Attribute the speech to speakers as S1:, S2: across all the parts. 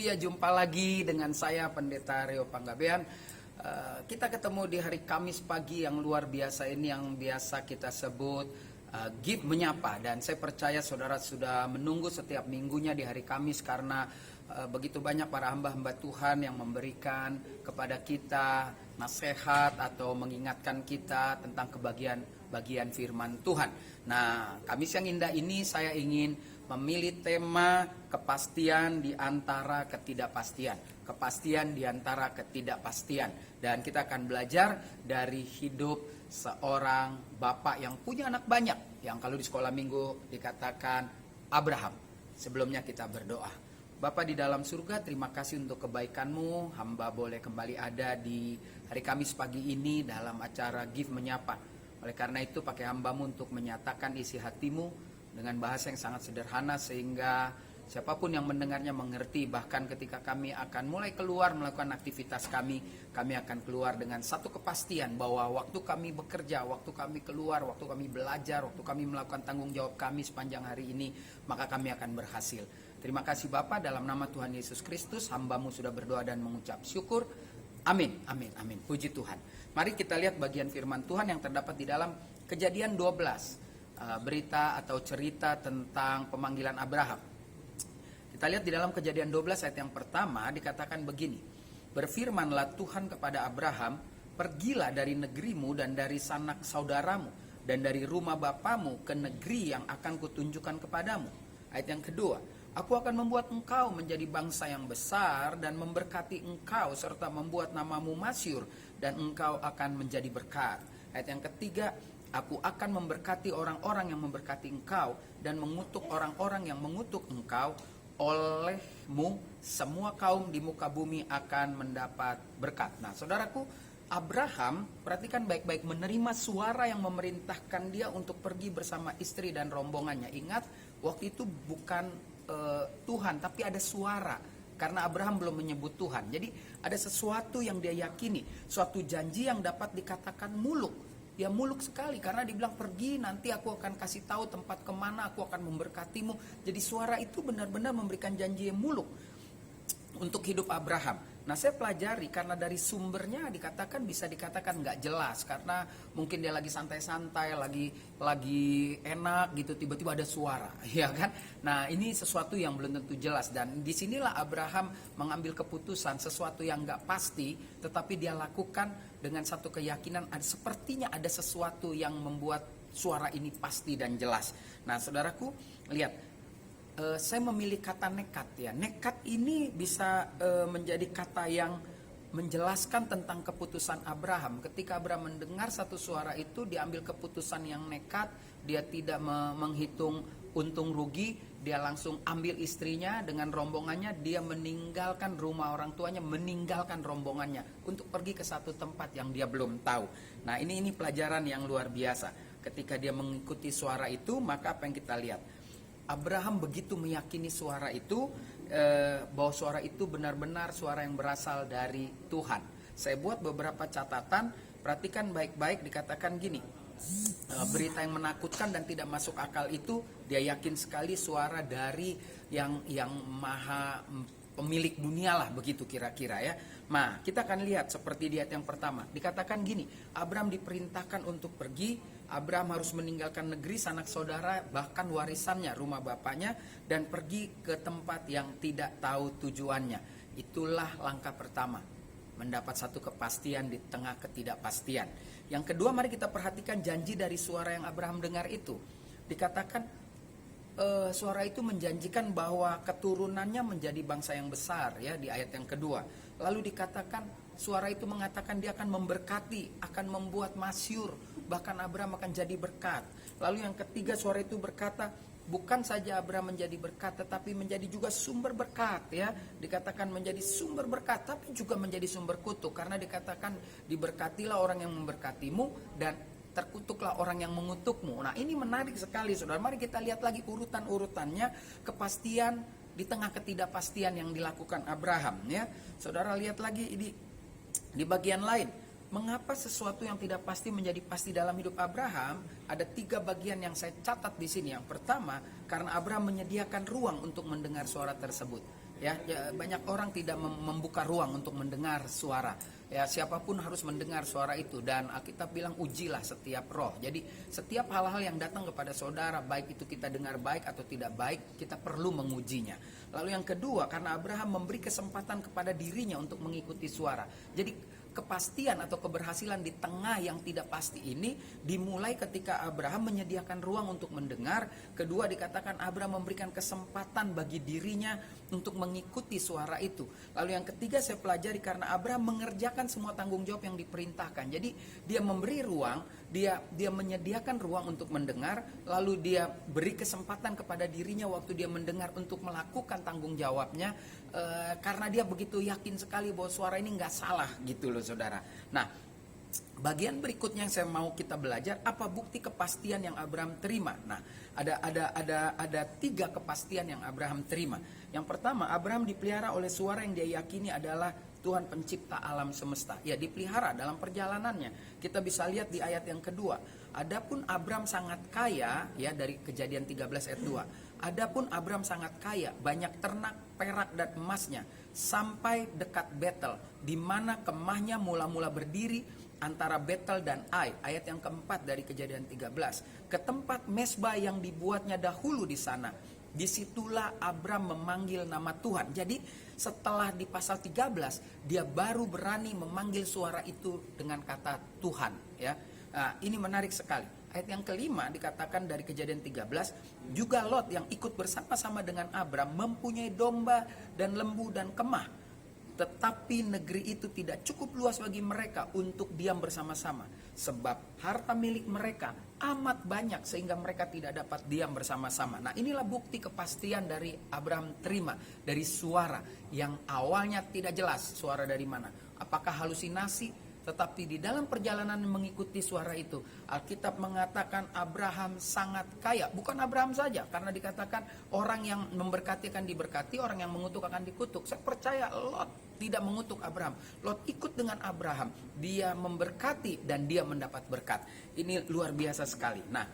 S1: Ya, jumpa lagi dengan saya Pendeta Rio Panggabean. Kita ketemu di hari Kamis pagi yang luar biasa ini, yang biasa kita sebut Give Menyapa. Dan saya percaya saudara sudah menunggu setiap minggunya di hari Kamis, karena begitu banyak para hamba-hamba Tuhan yang memberikan kepada kita nasihat atau mengingatkan kita tentang bagian firman Tuhan. Nah, Kamis yang indah ini saya ingin memilih tema kepastian di antara ketidakpastian. Kepastian di antara ketidakpastian. Dan kita akan belajar dari hidup seorang bapak yang punya anak banyak, yang kalau di sekolah minggu dikatakan Abraham. Sebelumnya kita berdoa. Bapa di dalam surga, terima kasih untuk kebaikan-Mu. Hamba boleh kembali ada di hari Kamis pagi ini dalam acara Give Menyapa. Oleh karena itu pakai hamba-Mu untuk menyatakan isi hati-Mu dengan bahasa yang sangat sederhana, sehingga siapapun yang mendengarnya mengerti. Bahkan ketika kami akan mulai keluar melakukan aktivitas kami akan keluar dengan satu kepastian bahwa waktu kami bekerja, waktu kami keluar, waktu kami belajar, waktu kami melakukan tanggung jawab kami sepanjang hari ini, maka kami akan berhasil. Terima kasih Bapa, dalam nama Tuhan Yesus Kristus hamba-Mu sudah berdoa dan mengucap syukur. Amin, amin, amin. Puji Tuhan. Mari kita lihat bagian firman Tuhan yang terdapat di dalam Kejadian 12. Berita atau cerita tentang pemanggilan Abraham. Kita lihat di dalam Kejadian 12 ayat yang pertama dikatakan begini. Berfirmanlah Tuhan kepada Abraham, pergilah dari negerimu dan dari sanak saudaramu dan dari rumah bapamu ke negeri yang akan kutunjukkan kepadamu. Ayat yang kedua, aku akan membuat engkau menjadi bangsa yang besar dan memberkati engkau serta membuat namamu masyhur dan engkau akan menjadi berkat. Ayat yang ketiga, aku akan memberkati orang-orang yang memberkati engkau dan mengutuk orang-orang yang mengutuk engkau. Olehmu semua kaum di muka bumi akan mendapat berkat. Nah, saudaraku, Abraham, perhatikan baik-baik, menerima suara yang memerintahkan dia untuk pergi bersama istri dan rombongannya. Ingat, waktu itu bukan Tuhan, tapi ada suara. Karena Abraham belum menyebut Tuhan. Jadi ada sesuatu yang dia yakini, suatu janji yang dapat dikatakan muluk. Dia muluk sekali karena dibilang pergi, nanti aku akan kasih tahu tempat kemana, aku akan memberkatimu. Jadi suara itu benar-benar memberikan janji yang muluk untuk hidup Abraham. Nah, saya pelajari karena dari sumbernya bisa dikatakan nggak jelas, karena mungkin dia lagi santai-santai, lagi enak gitu, tiba-tiba ada suara, ya kan? Nah, ini sesuatu yang belum tentu jelas, dan disinilah Abraham mengambil keputusan sesuatu yang nggak pasti, tetapi dia lakukan dengan satu keyakinan, sepertinya ada sesuatu yang membuat suara ini pasti dan jelas. Nah, saudaraku, lihat. Saya memilih kata nekat ya. Nekat ini bisa menjadi kata yang menjelaskan tentang keputusan Abraham. Ketika Abraham mendengar satu suara itu, dia ambil keputusan yang nekat. Dia tidak menghitung untung rugi. Dia langsung ambil istrinya dengan rombongannya. Dia meninggalkan rumah orang tuanya, meninggalkan rombongannya untuk pergi ke satu tempat yang dia belum tahu. Nah, ini pelajaran yang luar biasa. Ketika dia mengikuti suara itu, maka apa yang kita lihat? Abraham begitu meyakini suara itu, bahwa suara itu benar-benar suara yang berasal dari Tuhan. Saya buat beberapa catatan, perhatikan baik-baik, dikatakan gini, berita yang menakutkan dan tidak masuk akal itu, dia yakin sekali suara dari yang maha pemilik dunia lah, begitu kira-kira ya. Nah, kita akan lihat seperti di ayat yang pertama, dikatakan gini, Abraham diperintahkan untuk pergi. Abraham harus meninggalkan negeri sanak saudara, bahkan warisannya, rumah bapaknya, dan pergi ke tempat yang tidak tahu tujuannya. Itulah langkah pertama, mendapat satu kepastian di tengah ketidakpastian. Yang kedua, mari kita perhatikan janji dari suara yang Abraham dengar itu. Dikatakan suara itu menjanjikan bahwa keturunannya menjadi bangsa yang besar ya, di ayat yang kedua. Lalu dikatakan suara itu mengatakan dia akan memberkati, akan membuat masyhur, bahkan Abraham akan jadi berkat. Lalu yang ketiga, suara itu berkata, bukan saja Abraham menjadi berkat, tetapi menjadi juga sumber berkat ya. Dikatakan menjadi sumber berkat, tapi juga menjadi sumber kutuk, karena dikatakan diberkatilah orang yang memberkatimu dan terkutuklah orang yang mengutukmu. Nah, ini menarik sekali saudara. Mari kita lihat lagi urutan-urutannya, kepastian di tengah ketidakpastian yang dilakukan Abraham ya. Saudara lihat lagi di bagian lain. Mengapa sesuatu yang tidak pasti menjadi pasti dalam hidup Abraham? Ada 3 bagian yang saya catat di sini. Yang pertama, karena Abraham menyediakan ruang untuk mendengar suara tersebut. Ya, banyak orang tidak membuka ruang untuk mendengar suara. Ya, siapapun harus mendengar suara itu, dan Alkitab bilang ujilah setiap roh. Jadi setiap hal-hal yang datang kepada saudara, baik itu kita dengar baik atau tidak baik, kita perlu mengujinya. Lalu yang kedua, karena Abraham memberi kesempatan kepada dirinya untuk mengikuti suara. Jadi kepastian atau keberhasilan di tengah yang tidak pasti ini dimulai ketika Abraham menyediakan ruang untuk mendengar. Kedua, dikatakan Abraham memberikan kesempatan bagi dirinya untuk mengikuti suara itu. Lalu yang ketiga saya pelajari karena Abraham mengerjakan semua tanggung jawab yang diperintahkan. Jadi dia memberi ruang, dia menyediakan ruang untuk mendengar, lalu dia beri kesempatan kepada dirinya waktu dia mendengar untuk melakukan tanggung jawabnya, karena dia begitu yakin sekali bahwa suara ini nggak salah gitu loh saudara. Nah, bagian berikutnya yang saya mau kita belajar, apa bukti kepastian yang Abraham terima. Nah, ada 3 kepastian yang Abraham terima. Yang pertama, Abraham dipelihara oleh suara yang dia yakini adalah Tuhan pencipta alam semesta. Ya, dipelihara dalam perjalanannya. Kita bisa lihat di ayat yang kedua. Adapun Abraham sangat kaya, ya, dari Kejadian 13 ayat 2. Adapun Abraham sangat kaya, banyak ternak, perak dan emasnya, sampai dekat Betel, di mana kemahnya mula-mula berdiri antara Betel dan Ai. Ayat yang keempat dari Kejadian 13. Ke tempat mesbah yang dibuatnya dahulu di sana. Disitulah Abraham memanggil nama Tuhan. Jadi setelah di pasal 13, dia baru berani memanggil suara itu dengan kata Tuhan. Ya, nah, ini menarik sekali. Ayat yang kelima dikatakan dari Kejadian 13, juga Lot yang ikut bersama-sama dengan Abraham mempunyai domba dan lembu dan kemah. Tetapi negeri itu tidak cukup luas bagi mereka untuk diam bersama-sama. Sebab harta milik mereka amat banyak sehingga mereka tidak dapat diam bersama-sama. Nah, inilah bukti kepastian dari Abraham terima dari suara yang awalnya tidak jelas suara dari mana. Apakah halusinasi? Tetapi di dalam perjalanan mengikuti suara itu, Alkitab mengatakan Abraham sangat kaya. Bukan Abraham saja, karena dikatakan orang yang memberkati akan diberkati, orang yang mengutuk akan dikutuk. Saya percaya Lot tidak mengutuk Abraham. Lot ikut dengan Abraham. Dia memberkati dan dia mendapat berkat. Ini luar biasa sekali. Nah,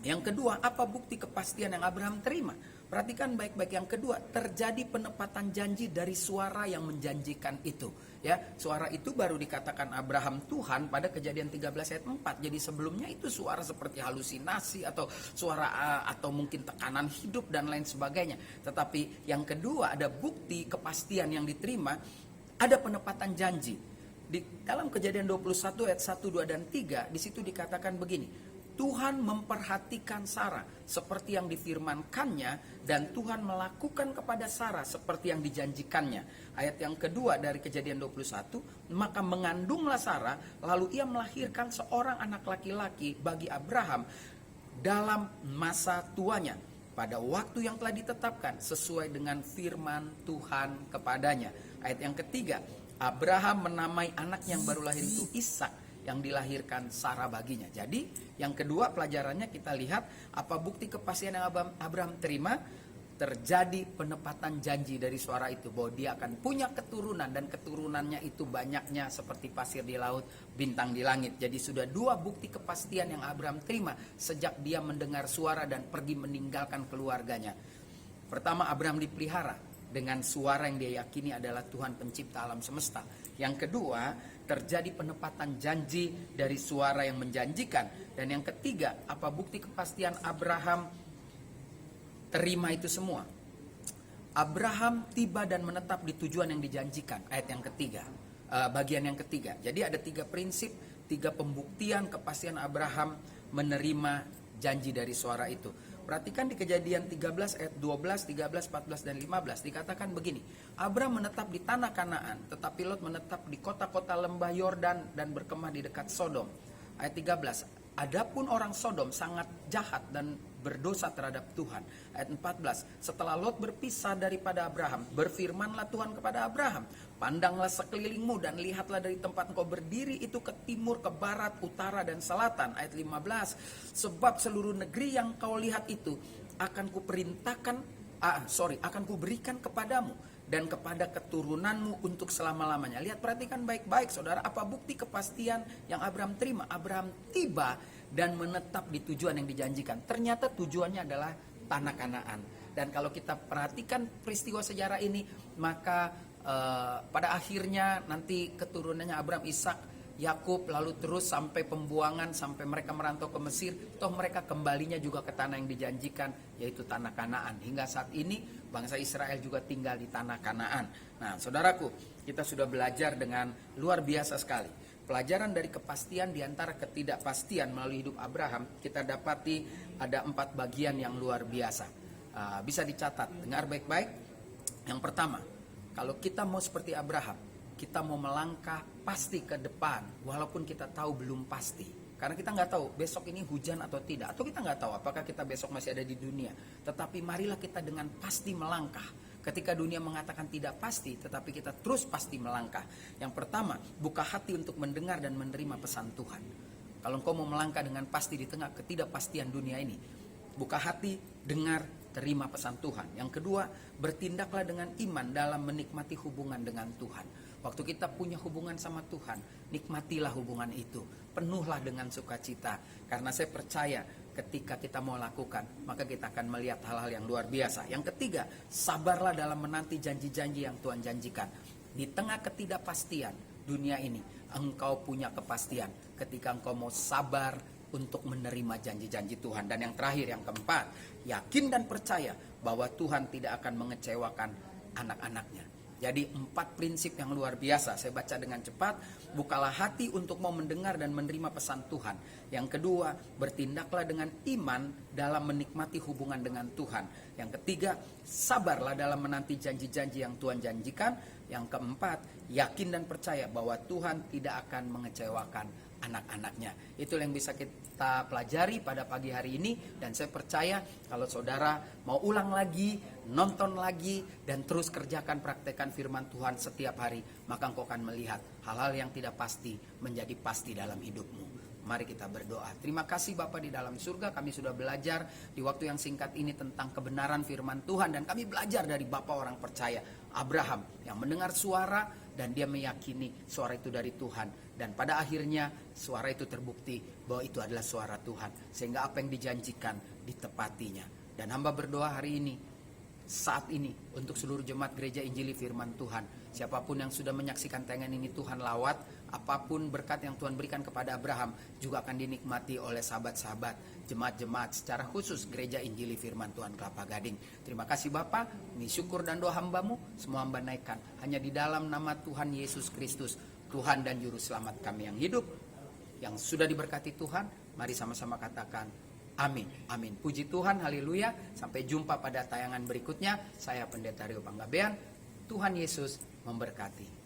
S1: yang kedua, apa bukti kepastian yang Abraham terima? Perhatikan baik-baik. Yang kedua, terjadi penepatan janji dari suara yang menjanjikan itu. Ya, suara itu baru dikatakan Abraham Tuhan pada Kejadian 13 ayat 4. Jadi sebelumnya itu suara seperti halusinasi atau suara atau mungkin tekanan hidup dan lain sebagainya. Tetapi yang kedua, ada bukti kepastian yang diterima, ada penepatan janji. Di dalam Kejadian 21 ayat 1, 2 dan 3, di situ dikatakan begini. Tuhan memperhatikan Sarah seperti yang difirmankannya, dan Tuhan melakukan kepada Sarah seperti yang dijanjikannya. Ayat yang kedua dari Kejadian 21, maka mengandunglah Sarah, lalu ia melahirkan seorang anak laki-laki bagi Abraham dalam masa tuanya, pada waktu yang telah ditetapkan sesuai dengan firman Tuhan kepadanya. Ayat yang ketiga, Abraham menamai anak yang baru lahir itu Ishak, yang dilahirkan Sarah baginya. Jadi yang kedua pelajarannya kita lihat apa bukti kepastian yang Abraham terima. Terjadi penepatan janji dari suara itu bahwa dia akan punya keturunan, dan keturunannya itu banyaknya seperti pasir di laut, bintang di langit. Jadi sudah 2 bukti kepastian yang Abraham terima sejak dia mendengar suara dan pergi meninggalkan keluarganya. Pertama, Abraham dipelihara dengan suara yang dia yakini adalah Tuhan pencipta alam semesta. Yang kedua, terjadi penepatan janji dari suara yang menjanjikan. Dan yang ketiga, apa bukti kepastian Abraham terima itu semua? Abraham tiba dan menetap di tujuan yang dijanjikan. Ayat yang ketiga, bagian yang ketiga. Jadi ada 3 prinsip, 3 pembuktian kepastian Abraham menerima janji dari suara itu. Perhatikan di Kejadian 13 ayat 12, 13, 14 dan 15 dikatakan begini. Abraham menetap di tanah Kanaan, tetapi Lot menetap di kota-kota lembah Yordan dan berkemah di dekat Sodom. Ayat 13. Adapun orang Sodom sangat jahat dan berdosa terhadap Tuhan. Ayat 14. Setelah Lot berpisah daripada Abraham, berfirmanlah Tuhan kepada Abraham, pandanglah sekelilingmu dan lihatlah dari tempat engkau berdiri itu ke timur, ke barat, utara dan selatan. Ayat 15. Sebab seluruh negeri yang kau lihat itu akan kuberikan kepadamu dan kepada keturunanmu untuk selama-lamanya. Lihat, perhatikan baik-baik saudara, apa bukti kepastian yang Abraham terima? Abraham tiba dan menetap di tujuan yang dijanjikan. Ternyata tujuannya adalah tanah Kanaan. Dan kalau kita perhatikan peristiwa sejarah ini, maka pada akhirnya nanti keturunannya Abraham, Ishak, Yakub, lalu terus sampai pembuangan, sampai mereka merantau ke Mesir, toh mereka kembalinya juga ke tanah yang dijanjikan, yaitu tanah Kanaan. Hingga saat ini bangsa Israel juga tinggal di tanah Kanaan. Nah, saudaraku, kita sudah belajar dengan luar biasa sekali. Pelajaran dari kepastian di antara ketidakpastian melalui hidup Abraham, kita dapati ada 4 bagian yang luar biasa. Bisa dicatat, dengar baik-baik. Yang pertama, kalau kita mau seperti Abraham, kita mau melangkah pasti ke depan, walaupun kita tahu belum pasti. Karena kita nggak tahu besok ini hujan atau tidak, atau kita nggak tahu apakah kita besok masih ada di dunia. Tetapi marilah kita dengan pasti melangkah. Ketika dunia mengatakan tidak pasti, tetapi kita terus pasti melangkah. Yang pertama, buka hati untuk mendengar dan menerima pesan Tuhan. Kalau engkau mau melangkah dengan pasti di tengah ketidakpastian dunia ini, buka hati, dengar, terima pesan Tuhan. Yang kedua, bertindaklah dengan iman dalam menikmati hubungan dengan Tuhan. Waktu kita punya hubungan sama Tuhan, nikmatilah hubungan itu. Penuhlah dengan sukacita. Karena saya percaya ketika kita mau lakukan, maka kita akan melihat hal-hal yang luar biasa. Yang ketiga, sabarlah dalam menanti janji-janji yang Tuhan janjikan. Di tengah ketidakpastian dunia ini, engkau punya kepastian ketika engkau mau sabar untuk menerima janji-janji Tuhan. Dan yang terakhir, yang keempat, yakin dan percaya bahwa Tuhan tidak akan mengecewakan anak-anaknya. Jadi 4 prinsip yang luar biasa. Saya baca dengan cepat. Bukalah hati untuk mau mendengar dan menerima pesan Tuhan. Yang kedua, bertindaklah dengan iman dalam menikmati hubungan dengan Tuhan. Yang ketiga, sabarlah dalam menanti janji-janji yang Tuhan janjikan. Yang keempat, yakin dan percaya bahwa Tuhan tidak akan mengecewakan anak-anaknya. Itu yang bisa kita pelajari pada pagi hari ini. Dan saya percaya kalau saudara mau ulang lagi, nonton lagi, dan terus kerjakan, praktekkan firman Tuhan setiap hari, maka engkau akan melihat hal-hal yang tidak pasti menjadi pasti dalam hidupmu. Mari kita berdoa. Terima kasih Bapa di dalam surga, kami sudah belajar di waktu yang singkat ini tentang kebenaran firman Tuhan. Dan kami belajar dari Bapa orang percaya, Abraham, yang mendengar suara dan dia meyakini suara itu dari Tuhan. Dan pada akhirnya suara itu terbukti bahwa itu adalah suara Tuhan. Sehingga apa yang dijanjikan ditepatinya. Dan hamba berdoa hari ini, saat ini, untuk seluruh jemaat gereja Injili Firman Tuhan. Siapapun yang sudah menyaksikan tayangan ini, Tuhan lawat. Apapun berkat yang Tuhan berikan kepada Abraham juga akan dinikmati oleh sahabat-sahabat, jemaat-jemaat, secara khusus gereja Injili Firman Tuhan Kelapa Gading. Terima kasih Bapa, ini syukur dan doa hambamu, semua hamba naikkan hanya di dalam nama Tuhan Yesus Kristus, Tuhan dan Juru Selamat kami yang hidup, yang sudah diberkati Tuhan. Mari sama-sama katakan amin, amin. Puji Tuhan, haleluya. Sampai jumpa pada tayangan berikutnya. Saya Pendeta Rio Panggabean. Tuhan Yesus memberkati.